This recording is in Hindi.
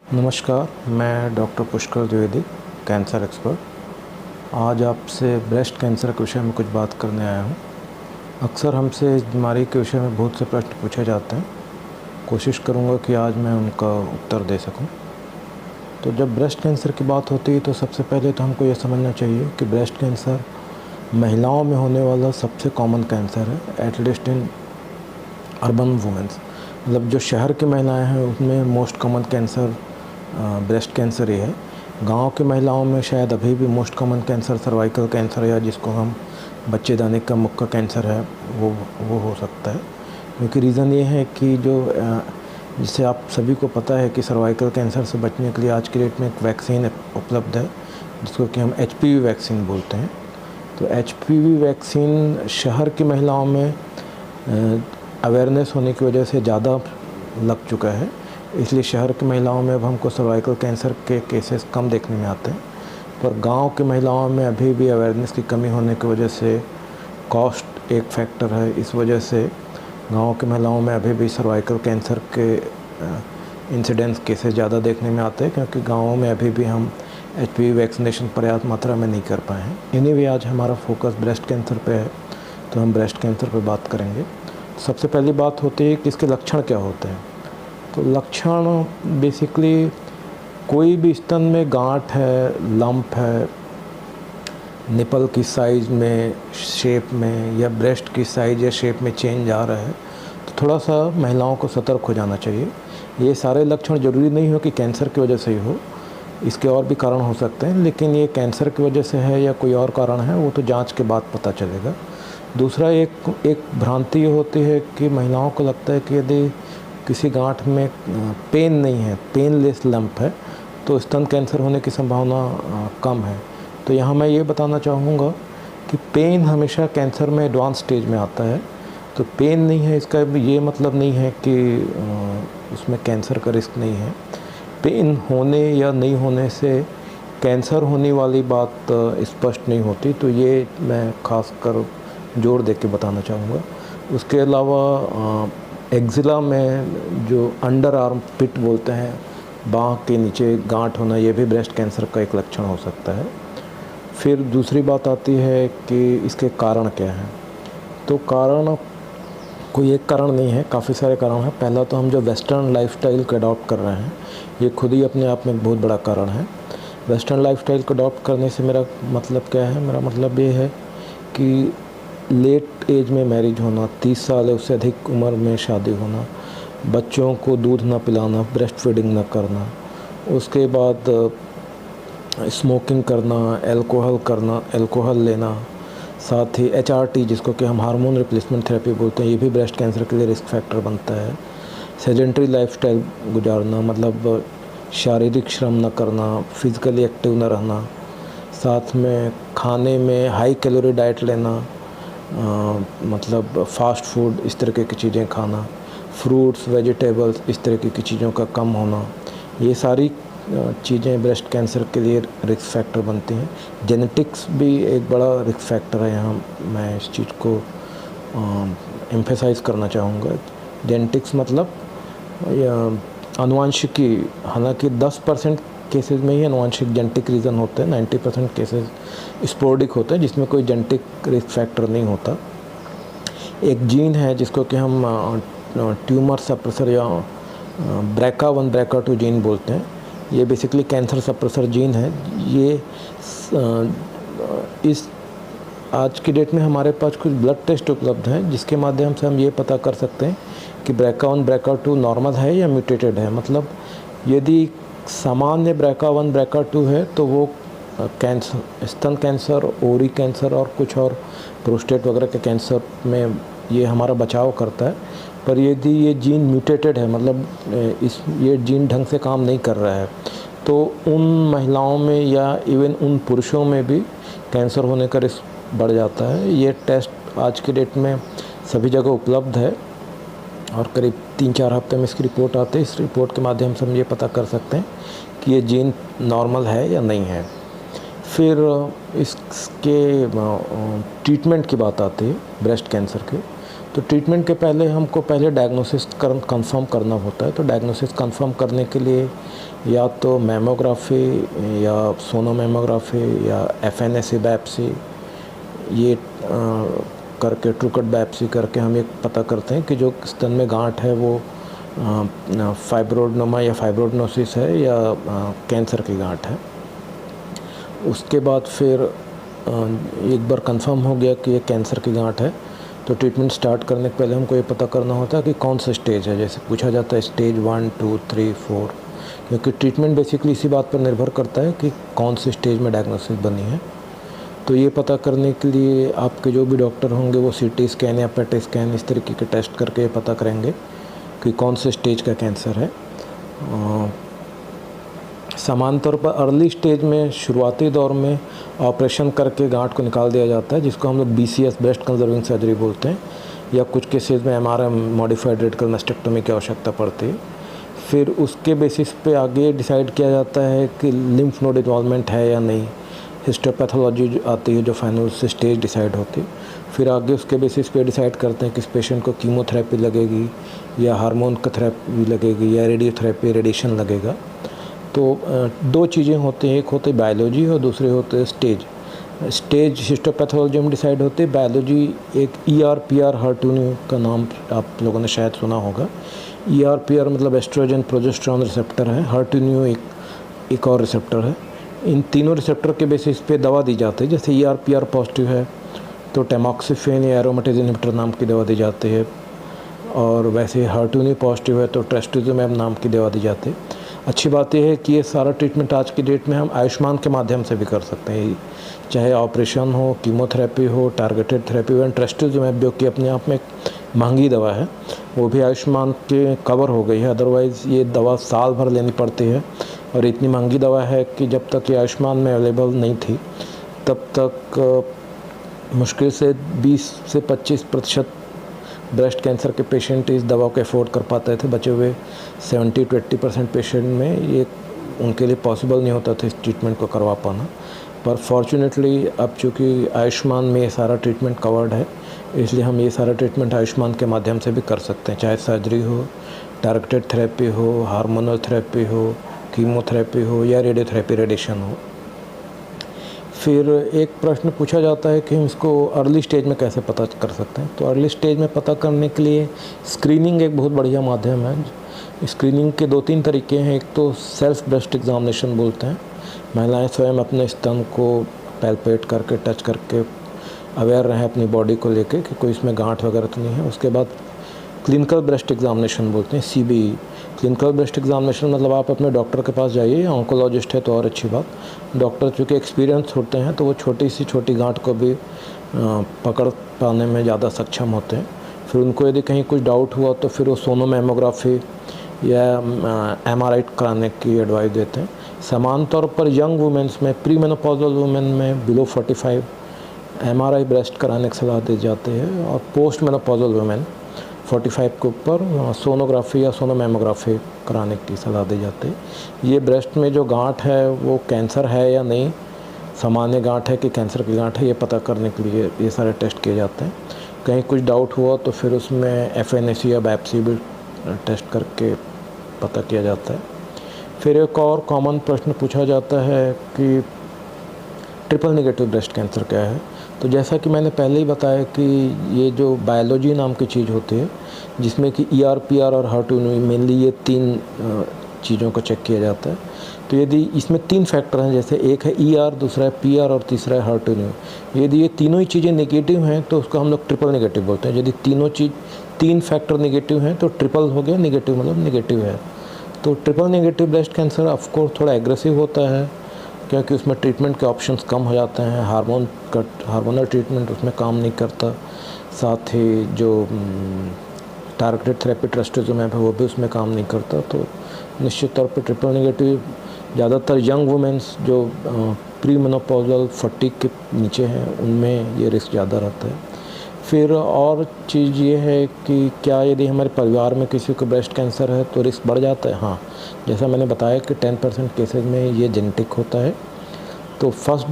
नमस्कार, मैं doctor Pushkar Dwivedi, cancer expert. आज आपसे ब्रेस्ट कैंसर के विषय में कुछ बात करने आया हूँ। अक्सर हमसे इस बीमारी के विषय में बहुत से प्रश्न पूछे जाते हैं। कोशिश करूँगा कि आज मैं उनका उत्तर दे सकूँ। तो जब ब्रेस्ट कैंसर की बात होती है तो सबसे पहले तो हमको ये समझना चाहिए कि ब्रेस्ट कैंसर महिलाओं में होने वाला सबसे कॉमन कैंसर है, एटलीस्ट इन अर्बन वुमेंस। मतलब जो शहर की महिलाएं हैं उसमें most common cancer breast cancer ही है। गांव की महिलाओं में शायद अभी भी most common cancer cervical cancer या जिसको हम बच्चेदानी का मुख का कैंसर है वो हो सकता है। क्योंकि रीज़न ये है कि जिससे आप सभी को पता है कि सर्वाइकल कैंसर से बचने के लिए आज की डेट में एक वैक्सीन उपलब्ध है जिसको कि हम HPV वैक्सीन बोलते हैं। तो HPV वैक्सीन शहर की महिलाओं में अवेयरनेस होने की वजह से ज़्यादा लग चुका है, इसलिए शहर की महिलाओं में अब हमको सर्वाइकल कैंसर के केसेस कम देखने में आते हैं। पर गांव की महिलाओं में अभी भी अवेयरनेस की कमी होने की वजह से कॉस्ट एक फैक्टर है। इस वजह से गांव की महिलाओं में अभी भी सर्वाइकल कैंसर के इंसिडेंस केसेस ज़्यादा देखने में आते हैं, क्योंकि गाँवों में अभी भी हम HPV वैक्सीनेशन पर्याप्त मात्रा में नहीं कर पाए हैं। एनीवे, आज हमारा फोकस ब्रेस्ट कैंसर पे है, तो हम ब्रेस्ट कैंसर पे बात करेंगे। सबसे पहली बात होती है कि इसके लक्षण क्या होते हैं। तो लक्षण बेसिकली कोई भी स्तन में गांठ है, लंप है, निपल की साइज़ में, शेप में या ब्रेस्ट की साइज़ या शेप में चेंज आ रहा है तो थोड़ा सा महिलाओं को सतर्क हो जाना चाहिए। ये सारे लक्षण ज़रूरी नहीं हो कि कैंसर की वजह से ही हो, इसके और भी कारण हो सकते हैं, लेकिन ये कैंसर की वजह से है या कोई और कारण है वो तो जांच के बाद पता चलेगा। दूसरा एक भ्रांति ये होती है कि महिलाओं को लगता है कि यदि किसी गांठ में पेन नहीं है, पेनलेस लंप है, तो स्तन कैंसर होने की संभावना कम है। तो यहाँ मैं ये बताना चाहूँगा कि पेन हमेशा कैंसर में एडवांस स्टेज में आता है। तो पेन नहीं है इसका ये मतलब नहीं है कि उसमें कैंसर का रिस्क नहीं है। पेन होने या नहीं होने से कैंसर होने वाली बात स्पष्ट नहीं होती, तो ये मैं खास कर जोर दे के बताना चाहूँगा। उसके अलावा एक्जिला में जो अंडर आर्म पिट बोलते हैं, बाँह के नीचे गांठ होना, ये भी ब्रेस्ट कैंसर का एक लक्षण हो सकता है। फिर दूसरी बात आती है कि इसके कारण क्या हैं। तो कारण कोई एक कारण नहीं है, काफ़ी सारे कारण हैं। पहला तो हम जो वेस्टर्न लाइफस्टाइल को अडॉप्ट कर रहे हैं, ये खुद ही अपने आप में एक बहुत बड़ा कारण है। वेस्टर्न लाइफस्टाइल को अडॉप्ट करने से मेरा मतलब क्या है? मेरा मतलब ये है कि लेट एज में मैरिज होना, 30 साल या उससे अधिक उम्र में शादी होना, बच्चों को दूध ना पिलाना, ब्रेस्ट फीडिंग ना करना, उसके बाद स्मोकिंग करना, अल्कोहल लेना, साथ ही HRT जिसको कि हम हार्मोन रिप्लेसमेंट थेरेपी बोलते हैं, ये भी ब्रेस्ट कैंसर के लिए रिस्क फैक्टर बनता है। सेडेंटरी लाइफस्टाइल गुजारना, मतलब शारीरिक श्रम न करना, फिज़िकली एक्टिव न रहना, साथ में खाने में हाई कैलोरी डाइट लेना, मतलब फास्ट फूड इस तरह की चीज़ें खाना, फ्रूट्स वेजिटेबल्स इस तरह की चीज़ों का कम होना, ये सारी चीज़ें ब्रेस्ट कैंसर के लिए रिस्क फैक्टर बनती हैं। जेनेटिक्स भी एक बड़ा रिस्क फैक्टर है, यहाँ मैं इस चीज़ को एम्फेसाइज़ करना चाहूँगा। जेनेटिक्स मतलब आनुवंशिकी, हालांकि 10% केसेस में ही आनुवंशिक जेनेटिक रीज़न होते हैं, 90% केसेस स्पोर्डिक होते हैं जिसमें कोई जेनेटिक रिस्क फैक्टर नहीं होता। एक जीन है जिसको कि हम ट्यूमर सप्रेसर या BRCA1 BRCA2 जीन बोलते हैं, ये बेसिकली कैंसर सप्रेसर जीन है। ये इस आज की डेट में हमारे पास कुछ ब्लड टेस्ट उपलब्ध हैं जिसके माध्यम से हम ये पता कर सकते हैं कि BRCA1 BRCA2 नॉर्मल है या म्यूटेटेड है। मतलब यदि सामान्य BRCA1 BRCA2 है तो वो कैंसर, स्तन कैंसर, ओरी कैंसर और कुछ और प्रोस्टेट वगैरह के कैंसर में ये हमारा बचाव करता है। पर यदि ये जीन म्यूटेटेड है, मतलब ये जीन ढंग से काम नहीं कर रहा है, तो उन महिलाओं में या इवन उन पुरुषों में भी कैंसर होने का रिस्क बढ़ जाता है। ये टेस्ट आज की डेट में सभी जगह उपलब्ध है और करीब 3-4 हफ्ते में इसकी रिपोर्ट आती है। इस रिपोर्ट के माध्यम से हम ये पता कर सकते हैं कि ये जीन नॉर्मल है या नहीं है। फिर इसके ट्रीटमेंट की बात आती है ब्रेस्ट कैंसर के, तो ट्रीटमेंट के पहले हमको पहले डायग्नोसिस कंफर्म करना होता है। तो डायग्नोसिस कंफर्म करने के लिए या तो मैमोग्राफी या सोनोमेमोग्राफी या FNAC बायोप्सी ये करके ट्रूकट बायोप्सी करके हम एक पता करते हैं कि जो स्तन में गांठ है वो फाइब्रोडनोमा या फाइब्रोडनोसिस है या कैंसर की गांठ है। उसके बाद फिर एक बार कंफर्म हो गया कि ये कैंसर की गांठ है तो ट्रीटमेंट स्टार्ट करने के पहले हमको ये पता करना होता है कि कौन सा स्टेज है। जैसे पूछा जाता है स्टेज 1, 2, 3, 4, क्योंकि ट्रीटमेंट बेसिकली इसी बात पर निर्भर करता है कि कौन से स्टेज में डायग्नोसिस बनी है। तो ये पता करने के लिए आपके जो भी डॉक्टर होंगे वो CT स्कैन या PET स्कैन इस तरीके के टेस्ट करके ये पता करेंगे कि कौन से स्टेज का कैंसर है। सामान्य तौर पर अर्ली स्टेज में शुरुआती दौर में ऑपरेशन करके गांठ को निकाल दिया जाता है, जिसको हम लोग BCS ब्रेस्ट कंजर्विंग सर्जरी बोलते हैं, या कुछ केसेस में MRI मॉडिफाइड रेडिकल मास्टेक्टोमी की आवश्यकता पड़ती है। फिर उसके बेसिस पे आगे डिसाइड किया जाता है कि लिम्फ नोड इन्वॉल्वमेंट है या नहीं। हिस्टोपैथोलॉजी आती है जो फाइनल से स्टेज डिसाइड होती है। फिर आगे उसके बेसिस पे डिसाइड करते हैं कि इस पेशेंट को कीमोथेरेपी लगेगी या हार्मोन का थेरेपी लगेगी या रेडियोथेरेपी रेडिएशन लगेगा। तो दो चीज़ें होती हैं, एक होती है बायोलॉजी और दूसरे होते हैं स्टेज हिस्टोपैथोलॉजी में डिसाइड होती है। बायोलॉजी एक ER/PR HER2/neu का नाम आप लोगों ने शायद सुना होगा। ER/PR मतलब एस्ट्रोजन प्रोजेस्टेरॉन रिसेप्टर है, HER2/neu एक और रिसेप्टर है। इन तीनों रिसेप्टर के बेसिस पे दवा दी जाती है। जैसे ER/PR पॉजिटिव है तो टैमॉक्सिफेन या एरोमेटेज इनहिबिटर नाम की दवा दी जाती है, और वैसे HER2/neu पॉजिटिव है तो ट्रस्टुज़ुमैब नाम की दवा दी जाती है। अच्छी बात यह है कि ये सारा ट्रीटमेंट आज की डेट में हम आयुष्मान के माध्यम से भी कर सकते हैं, चाहे ऑपरेशन हो, कीमोथेरेपी हो, टारगेटेड थेरेपी हो। ट्रस्टुज़ुमैब जो कि अपने आप में एक महंगी दवा है वो भी आयुष्मान के कवर हो गई है। अदरवाइज़ ये दवा साल भर लेनी पड़ती है और इतनी महंगी दवा है कि जब तक ये आयुष्मान में अवेलेबल नहीं थी तब तक मुश्किल से 20 से 25% ब्रेस्ट कैंसर के पेशेंट इस दवा को अफोर्ड कर पाते थे। बचे हुए 70 to 80% पेशेंट में ये उनके लिए पॉसिबल नहीं होता था इस ट्रीटमेंट को करवा पाना। पर फॉर्चुनेटली अब चूँकि आयुष्मान में ये सारा ट्रीटमेंट कवर्ड है, इसलिए हम ये सारा ट्रीटमेंट आयुष्मान के माध्यम से भी कर सकते हैं, चाहे सर्जरी हो, टारगेटेड थेरेपी हो, हार्मोनल थेरेपी हो, कीमोथेरेपी हो या रेडियोथेरेपी रेडिएशन हो। फिर एक प्रश्न पूछा जाता है कि हम इसको अर्ली स्टेज में कैसे पता कर सकते हैं। तो अर्ली स्टेज में पता करने के लिए स्क्रीनिंग एक बहुत बढ़िया माध्यम है। स्क्रीनिंग के 2-3 तरीके हैं। एक तो सेल्फ ब्रेस्ट एग्जामिनेशन बोलते हैं, महिलाएं स्वयं अपने स्तन को पैल्पेट करके, टच करके अवेयर रहें अपनी बॉडी को लेके कि कोई इसमें गांठ वगैरह तो नहीं है। उसके बाद क्लिनिकल ब्रेस्ट एग्जामिनेशन बोलते हैं, CBE। क्लिनिकल ब्रेस्ट एग्जामिनेशन मतलब आप अपने डॉक्टर के पास जाइए, ऑन्कोलॉजिस्ट है तो और अच्छी बात। डॉक्टर चूँकि एक्सपीरियंस होते हैं तो वो छोटी से छोटी गांठ को भी पकड़ पाने में ज़्यादा सक्षम होते हैं। फिर उनको यदि कहीं कुछ डाउट हुआ तो फिर वो सोनोमेमोग्राफी या MRI कराने की एडवाइस देते हैं। समान तौर पर यंग वुमेंस में, प्री मेनोपॉजल वुमेन में बिलो 45 MRI ब्रेस्ट कराने की सलाह दी जाती है, और पोस्ट मेनोपॉजल वुमेन 45 के ऊपर सोनोग्राफी या सोनोमेमोग्राफी कराने की सलाह दी जाती है। ये ब्रेस्ट में जो गांठ है वो कैंसर है या नहीं, सामान्य गांठ है कि कैंसर की गांठ है, ये पता करने के लिए ये सारे टेस्ट किए जाते हैं। कहीं कुछ डाउट हुआ तो फिर उसमें FNAC या बायोप्सी भी टेस्ट करके पता किया जाता है। फिर एक और कॉमन प्रश्न पूछा जाता है कि ट्रिपल नेगेटिव ब्रेस्ट कैंसर क्या है। तो जैसा कि मैंने पहले ही बताया कि ये जो बायोलॉजी नाम की चीज़ होती है जिसमें कि ER/PR और HER2/neu मेनली ये 3 चीज़ों को चेक किया जाता है। तो यदि इसमें 3 फैक्टर हैं, जैसे एक है ER, दूसरा है PR और तीसरा है HER2/neu। यदि ये तीनों ही चीज़ें नेगेटिव हैं तो उसको हम लोग ट्रिपल नेगेटिव बोलते हैं। यदि 3 फैक्टर नेगेटिव हैं तो ट्रिपल हो गया, नेगेटिव मतलब नेगेटिव है। तो triple negative breast cancer of course थोड़ा एग्रेसिव होता है क्योंकि उसमें ट्रीटमेंट के ऑप्शंस कम हो जाते हैं। हार्मोनल ट्रीटमेंट उसमें काम नहीं करता, साथ ही जो टारगेटेड थेरेपी ट्रस्टुज़ुमैब है वो भी उसमें काम नहीं करता। तो निश्चित तौर पर ट्रिपल नेगेटिव ज़्यादातर यंग वुमेंस जो प्री मेनोपॉजल 40 के नीचे हैं उनमें ये रिस्क ज़्यादा रहता है। फिर और चीज़ ये है कि क्या यदि हमारे परिवार में किसी को ब्रेस्ट कैंसर है तो रिस्क बढ़ जाता है। हाँ, जैसा मैंने बताया कि 10% केसेज में ये जेनेटिक होता है। तो फर्स्ट